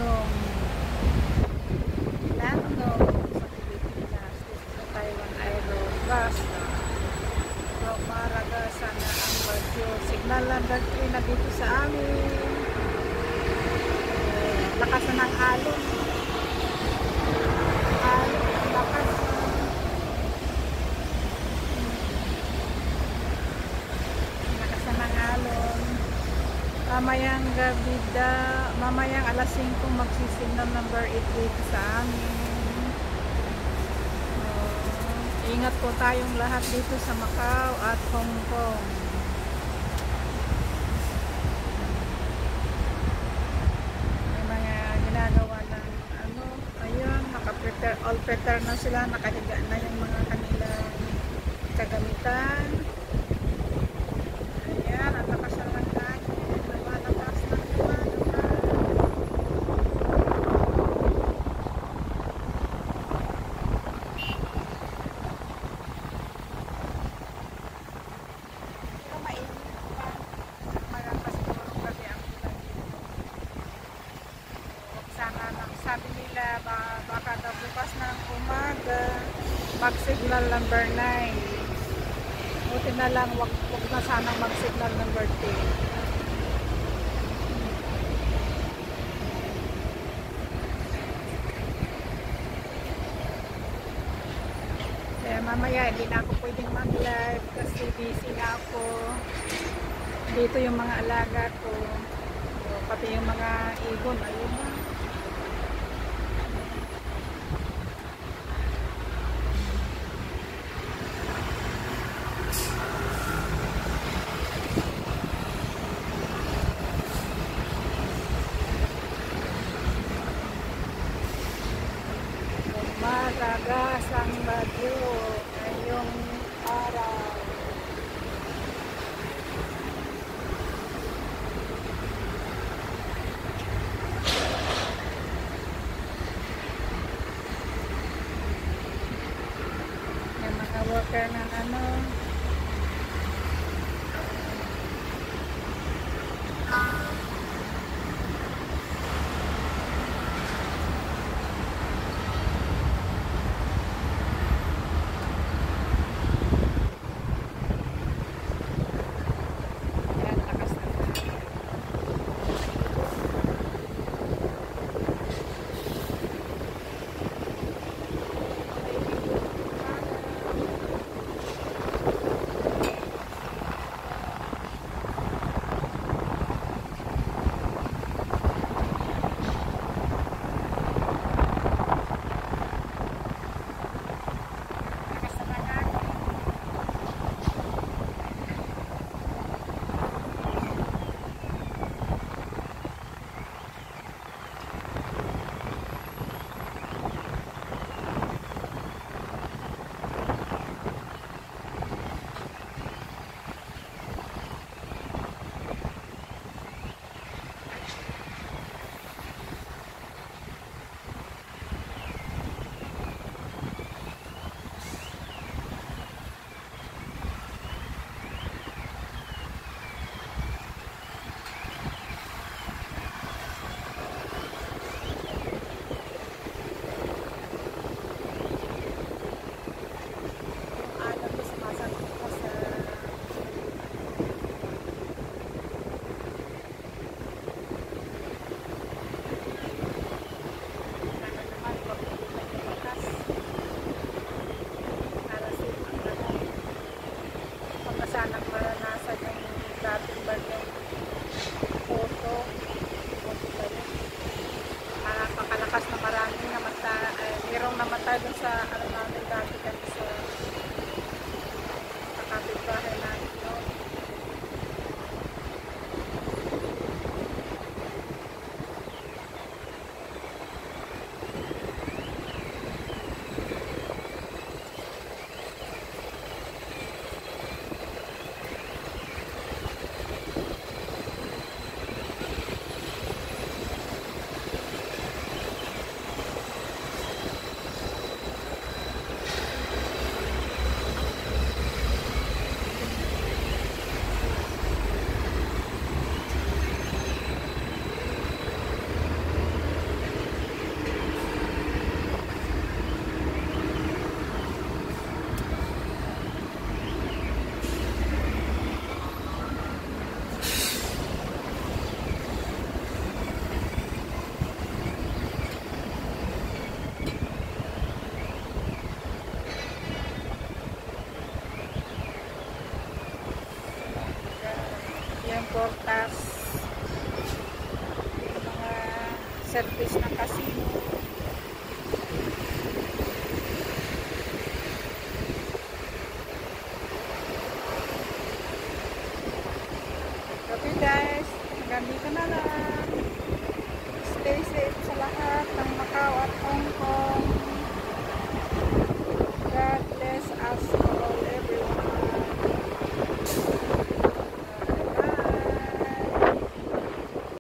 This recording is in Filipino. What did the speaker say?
bagyong Nando sa Pilipinas dito sa Taiwan Island Basta. So maragasan na ang bagyo. Signal number 3 na dito sa amin. Lakas na ng alon. Lakas na ng alon. Mamayang gabi mamayang alas 5 magsisignal number 8 dito sa amin. Ingat po tayong lahat dito sa Macau at Hong Kong. May mga ginagawa ng ayun, naka-prepare, all prepare na sila, nakahiga na yung mga kanilang kagamitan. Ayan, at nakasal lang tayo. Lumalabas ng lumalabas. Pero mainit pa. Malakas siguro kasi ang ulan dito. Sana lang, sabi nila baka daw bukas ng umaga mag-signal number 9. Buti na lang, wag na sanang mag-signal number 10. Kaya mamaya hindi na ako pwedeng mag-live kasi busy na ako. Dito yung mga alaga ko. Pati yung mga ibon, ayun na. Maragas ang bagyo ngayong araw. yung portas, yung mga service ng casino. Okay guys, hanggang dito na lang. Stay safe sa lahat ng Macau at Hong Kong. God bless us all.